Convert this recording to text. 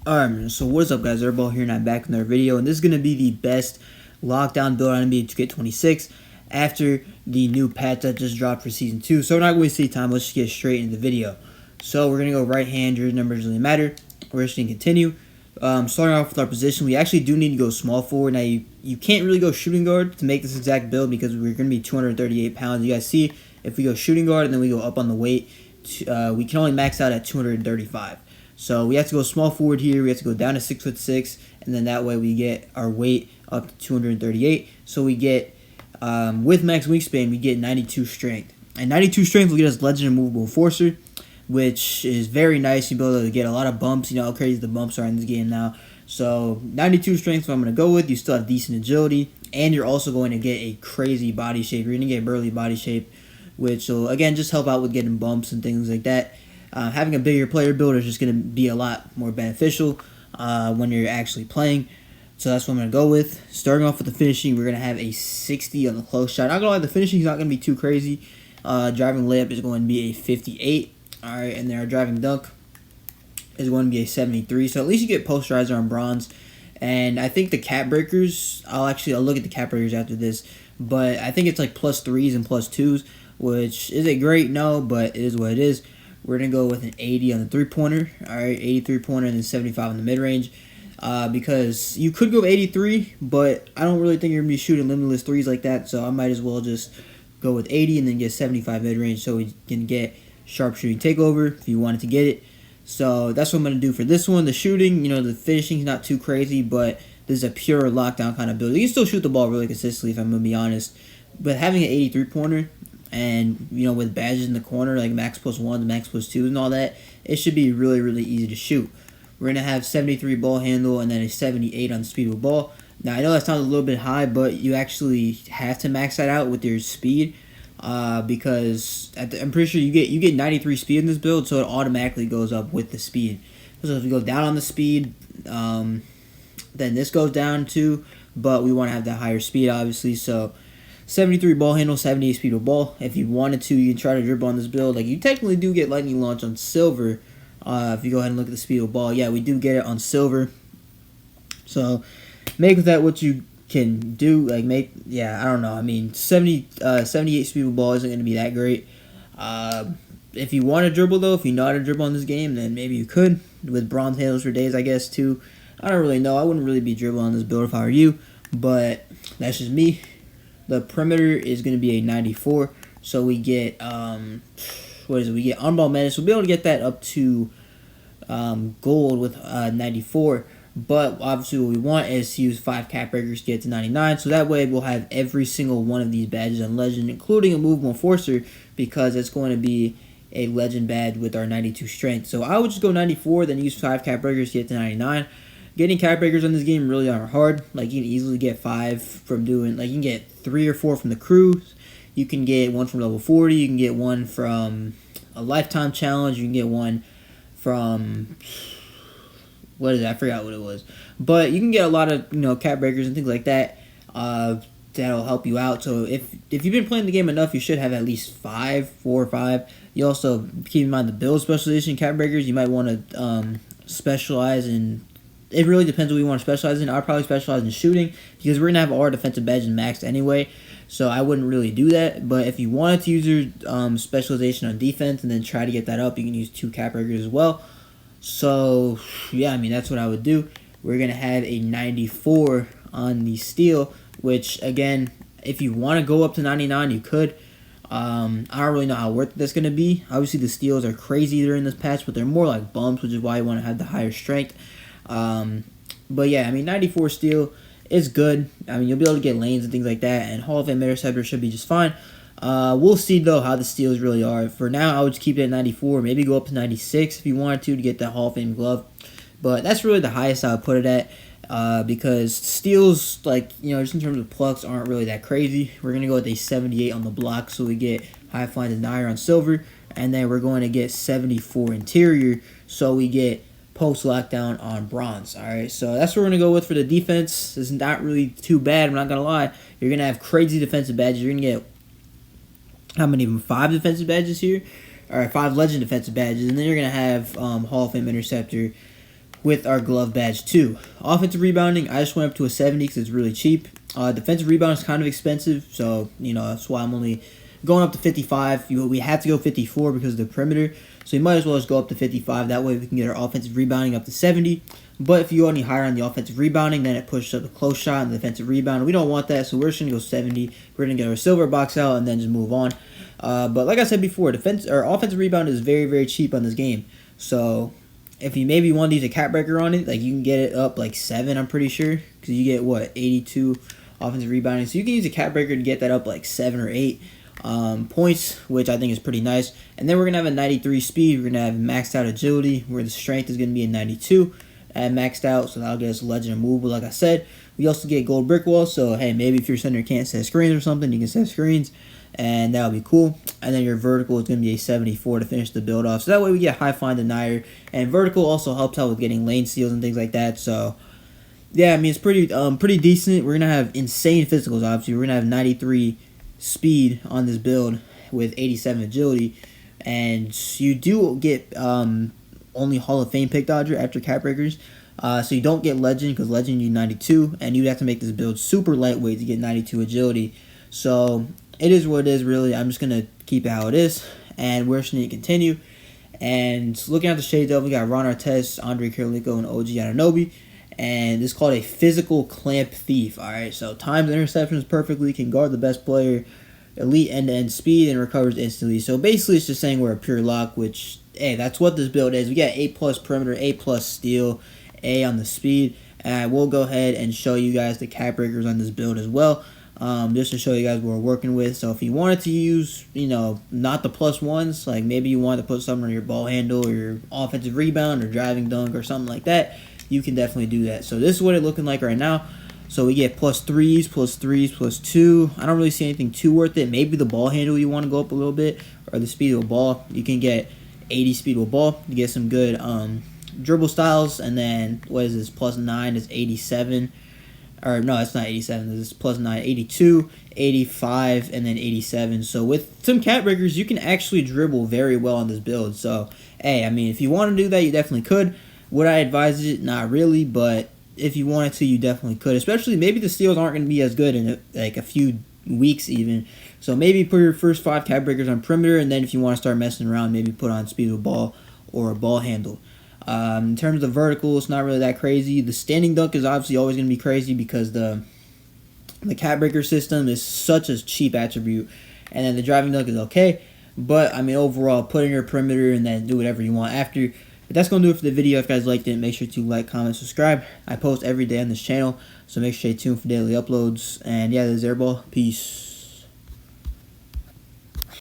Alright, so what's up guys, Airball here and I'm back with another video, and this is going to be the best lockdown build on NBA 2K26 after the new patch that just dropped for Season 2. So we're not going to waste time, let's just get straight into the video. So we're going to go right hand, your numbers really matter. We're just going to continue. Starting off with our position, we actually do need to go small forward. Now you can't really go shooting guard to make this exact build because we're going to be 238 pounds. You guys see, if we go shooting guard and then we go up on the weight, we can only max out at 235. So we have to go small forward here. We have to go down to 6'6", and then that way we get our weight up to 238. So we get, with max wingspan, we get 92 strength. And 92 strength will get us Legend Immovable Enforcer, which is very nice. You'll be able to get a lot of bumps. You know how crazy the bumps are in this game now. So 92 strength is what I'm going to go with. You still have decent agility, and you're also going to get a crazy body shape. You're going to get burly body shape, which will, again, just help out with getting bumps and things like that. Having a bigger player build is just going to be a lot more beneficial when you're actually playing. So that's what I'm going to go with. Starting off with the finishing, we're going to have a 60 on the close shot. Not going to lie, the finishing is not going to be too crazy. Driving layup is going to be a 58. Alright, and then our driving dunk is going to be a 73. So at least you get posterizer on bronze. And I think the cap breakers, I'll look at the cap breakers after this. But I think it's like +3s and +2s, which is a great no, but it is what it is. We're going to go with an 80 on the three-pointer. Alright, 83 pointer and then 75 on the mid-range. Because you could go 83, but I don't really think you're going to be shooting limitless threes like that. So I might as well just go with 80 and then get 75 mid-range so we can get sharpshooting takeover if you wanted to get it. So that's what I'm going to do for this one. The shooting, you know, the finishing is not too crazy, but this is a pure lockdown kind of build. You can still shoot the ball really consistently if I'm going to be honest. But having an 83 pointer and, you know, with badges in the corner like max +1, max +2 and all that, it should be really, really easy to shoot. We're going to have 73 ball handle and then a 78 on the speed of the ball. Now, I know that sounds a little bit high, but you actually have to max that out with your speed. Because I'm pretty sure you get 93 speed in this build, so it automatically goes up with the speed. So if you go down on the speed, then this goes down too, but we want to have that higher speed obviously. So 73 ball handle, 78 speed of ball. If you wanted to, you can try to dribble on this build. Like, you technically do get lightning launch on silver. If you go ahead and look at the speed of ball, yeah, we do get it on silver. So make with that what you can do. Like, I don't know. I mean, 78 speed of ball isn't going to be that great. If you want to dribble though, if you know how to dribble on this game, then maybe you could with bronze handles for days, I guess too. I don't really know. I wouldn't really be dribbling on this build if I were you, but that's just me. The perimeter is going to be a 94, so we get what is it? We get on-ball menace. We'll be able to get that up to gold with 94. But obviously what we want is to use 5 cap breakers to get to 99. So that way we'll have every single one of these badges on Legend, including a Movable Enforcer, because it's going to be a Legend badge with our 92 strength. So I would just go 94, then use 5 cap breakers to get to 99. Getting cap breakers on this game really aren't hard. Like, you can easily get 5 from doing, like, you can get 3 or 4 from the crews. You can get 1 from level 40. You can get 1 from a lifetime challenge. You can get 1 from, what is it? I forgot what it was. But you can get a lot of, you know, cap breakers and things like that. That'll help you out. So if you've been playing the game enough, you should have at least 4 or 5. You also keep in mind the build specialization cap breakers. You might want to specialize in. It really depends what we want to specialize in. I'll probably specialize in shooting because we're going to have all our defensive badges maxed anyway. So I wouldn't really do that. But if you wanted to use your specialization on defense and then try to get that up, you can use 2 cap breakers as well. So, yeah, I mean, that's what I would do. We're going to have a 94 on the steal, which, again, if you want to go up to 99, you could. I don't really know how worth that's going to be. Obviously, the steals are crazy during this patch, but they're more like bumps, which is why you want to have the higher strength. But yeah, I mean, 94 steal is good. I mean, you'll be able to get lanes and things like that, and Hall of Fame interceptor should be just fine. We'll see though how the steals really are. For now, I would just keep it at 94, maybe go up to 96 if you wanted to get that Hall of Fame glove. But that's really the highest I would put it at, because steals, like, you know, just in terms of plucks, aren't really that crazy. We're gonna go with a 78 on the block, so we get high flying denier on silver, and then we're going to get 74 interior, so we get post lockdown on bronze. Alright, so that's what we're going to go with for the defense. It's not really too bad, I'm not going to lie. You're going to have crazy defensive badges. You're going to get, how many of them? 5 defensive badges here? Alright, 5 legend defensive badges. And then you're going to have Hall of Fame interceptor, with our glove badge too. Offensive rebounding, I just went up to a 70 because it's really cheap. Defensive rebound is kind of expensive, so that's why I'm only going up to 55. We have to go 54 because of the perimeter, so you might as well just go up to 55. That way we can get our offensive rebounding up to 70. But if you go any higher on the offensive rebounding, then it pushes up the close shot and the defensive rebound. We don't want that, so we're just going to go 70. We're going to get our silver box out and then just move on. But like I said before, offensive rebound is very, very cheap on this game. So if you maybe want to use a cap breaker on it, like you can get it up like 7, I'm pretty sure, because you get 82 offensive rebounding. So you can use a cap breaker to get that up like 7 or 8 points, which I think is pretty nice. And then we're gonna have a 93 speed. We're gonna have maxed out agility, where the strength is gonna be a 92 and maxed out. So that'll get us legend and movable. Like I said, we also get gold brick walls. So hey, maybe if your center can't set screens or something, you can set screens, and that'll be cool. And then your vertical is going to be a 74 to finish the build off. So that way we get high find denier. And vertical also helps out with getting lane steals and things like that. So yeah, I mean, it's pretty decent. We're going to have insane physicals, obviously. We're going to have 93 speed on this build with 87 agility. And you do get only Hall of Fame pick dodger after cap breakers. So you don't get legend because legend you 92. And you'd have to make this build super lightweight to get 92 agility. So it is what it is, really. I'm just going to keep it how it is. And we're just going to continue. And looking at the shades of, we got Ron Artest, Andre Kirilenko, and OG Anunoby. And this is called a physical clamp thief. Alright, so times interceptions perfectly, can guard the best player, elite end-to-end speed, and recovers instantly. So basically it's just saying we're a pure lock, which, hey, that's what this build is. We got A+ perimeter, A+ steal, A on the speed. And I will go ahead and show you guys the cap breakers on this build as well. Just to show you guys what we're working with. So if you wanted to use, not the +1s, like maybe you wanted to put something on your ball handle or your offensive rebound or driving dunk or something like that, you can definitely do that. So this is what it's looking like right now. So we get +3s, +3s, +2. I don't really see anything too worth it. Maybe the ball handle you want to go up a little bit, or the speed of a ball. You can get 80 speed of a ball to get some good dribble styles. And then what is this? +9 is 87. Or no, it's not 87. This is +9, 82, 85, and then 87. So with some cap breakers, you can actually dribble very well on this build. So hey, I mean, if you want to do that, you definitely could. Would I advise it? Not really, but if you wanted to, you definitely could. Especially maybe the steals aren't going to be as good in like a few weeks even. So maybe put your first 5 cap breakers on perimeter, and then if you want to start messing around, maybe put on speed of a ball or a ball handle. In terms of vertical, it's not really that crazy. The standing dunk is obviously always going to be crazy because the cap breaker system is such a cheap attribute, and then the driving dunk is okay. But I mean, overall, put in your perimeter and then do whatever you want after. But that's going to do it for the video. If you guys liked it, make sure to like, comment, subscribe. I post every day on this channel, so make sure to stay tuned for daily uploads. And yeah, this is Airball. Peace.